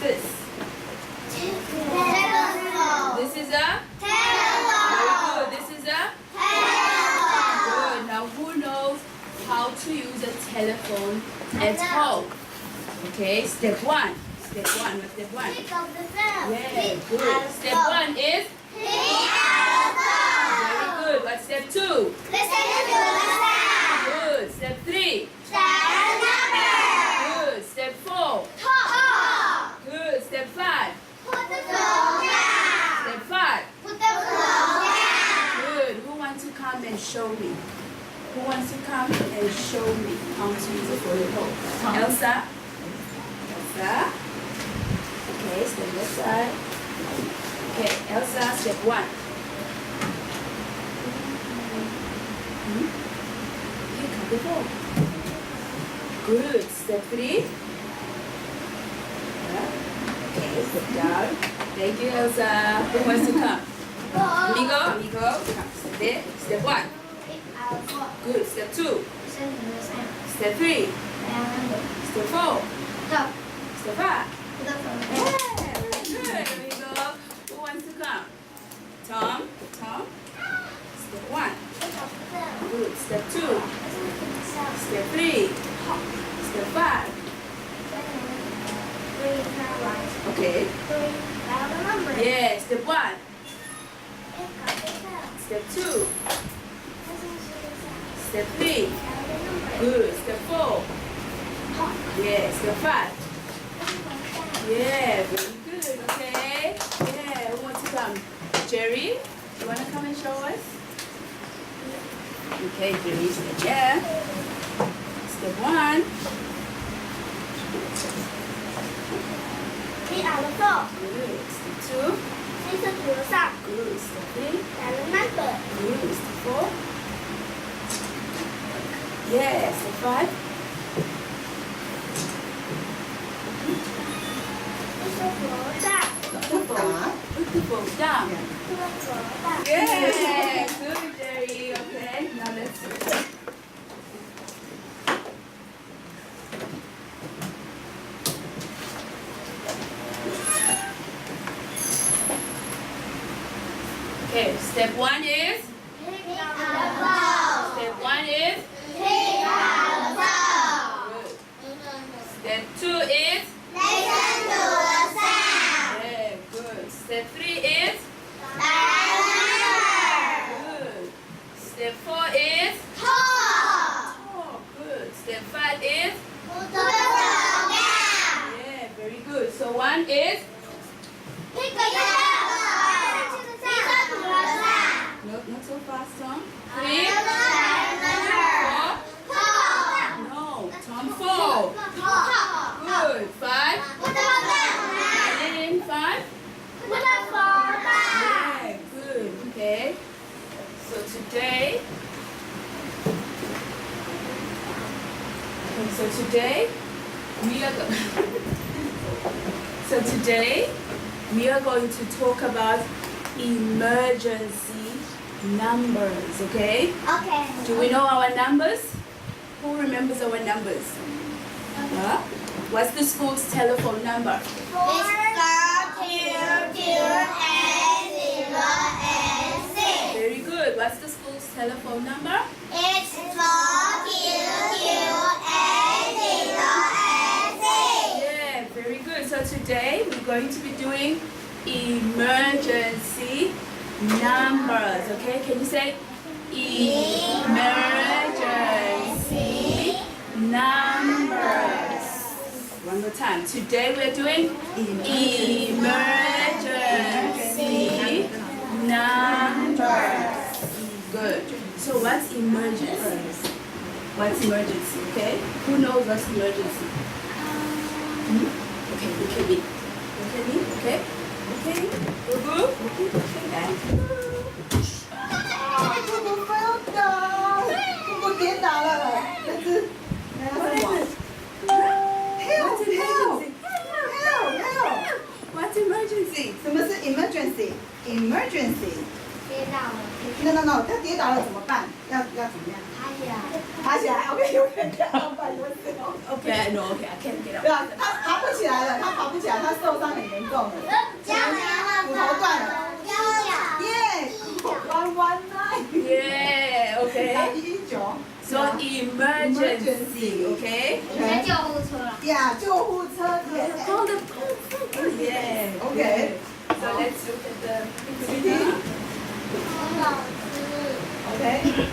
this? Telephone. This is a? Telephone. Very good. This is a? Telephone. Good. Now who knows how to use a telephone at home? Okay, step one. Step one. What's step one? Pick up the phone. Yeah, good. Step one is? Pick up the phone. Very good. What's step two? Listen to the sound. Good. Step three? Dial number. Good. Step four? Talk. Good. Step five? Put the phone down. Step five? Put the phone down. Good. Who wants to come and show me? Who wants to come and show me how to use a phone at home? Elsa? Elsa? Okay, step this side. Okay, Elsa, step one. Pick up the phone. Good. Step three. Okay, step down. Thank you, Elsa. Who wants to come? Amigo, come. Step there. Step one. Pick up the phone. Good. Step two. Listen to the sound. Step three. Dial number. Step four. Talk. Step five. Put the phone Yeah, down. very good. Amigo. Who wants to come? Tom. Tom. Step one. Pick up the phone. Good. Step two. Listen to the sound. Step three. Talk. Step five. Three, turn right. Okay. Three, dial the number. Yeah. Step one. Pick up the phone. Step two. Listen to the sound. Step three. Dial the number. Good. Step four. Talk. Yeah. Step five. Put the phone down. Yeah. Very good. Okay. Yeah. Who wants to come? Jerry, you want to come and show us? Okay, Jerry, step yeah. Step one. Pick up the phone. Good. Step two. Listen to the sound. Good. Step three. Dial the number. Good. Step four. Yeah. Step five. Put the phone down. Put the phone down. Put the phone down. Yeah. Good, Jerry. Okay. Now let's see. Okay. Step one is. Pick up the phone. Step one is. Pick up the phone. Good. Step two is. Listen to the sound. Yeah, good. Step three is. Dial number. Good. Step four is. Talk. Oh, good. Step five is. Put the phone down. Yeah, very good. So one is. Pick up the phone. Listen to the sound. Not so fast, Tom. Dial Three. number. Four. Talk. No. Tom, four. Talk. Good. Five. Put the phone down. And then five. Put the phone down. Yeah, good. Okay. So today. Okay, so today we are so today we are going to talk about emergency numbers, okay? Okay. Do we know our numbers? Who remembers our numbers? Huh? What's the school's telephone number? 4, 2, 2, and 0, and 6. Very good. What's the school's telephone number? It's 4, 2, 2, and 0, and 6. Yeah, very good. So today we're going to be doing emergency numbers. Okay, can you say emergency numbers? One more time. Today we're doing emergency numbers. Good. So what's emergency? What's emergency? Okay. Who knows what's emergency? Okay, look at me. Look at me. Okay. Okay. Boo-boo. Okay. Okay. And 姑姑跌倒了，那只，那是我。 What's emergency? Help! What's emergency? 什么是 emergency？Emergency。跌倒了， No，他跌倒了怎么办？要怎么样？拍呀，拍爬起来，OK，有点看到半蹲式哦。 Okay, no, okay, I can't get 对 up. 啊，他爬不起来了，他爬不起来，他受伤很严重了，骨头断了。耶，119。 Yeah, okay. 119。 So emergency, okay? 救护车了。呀，救护车。 Call the yeah. Okay. So let's look at the PPT. PPT. OK。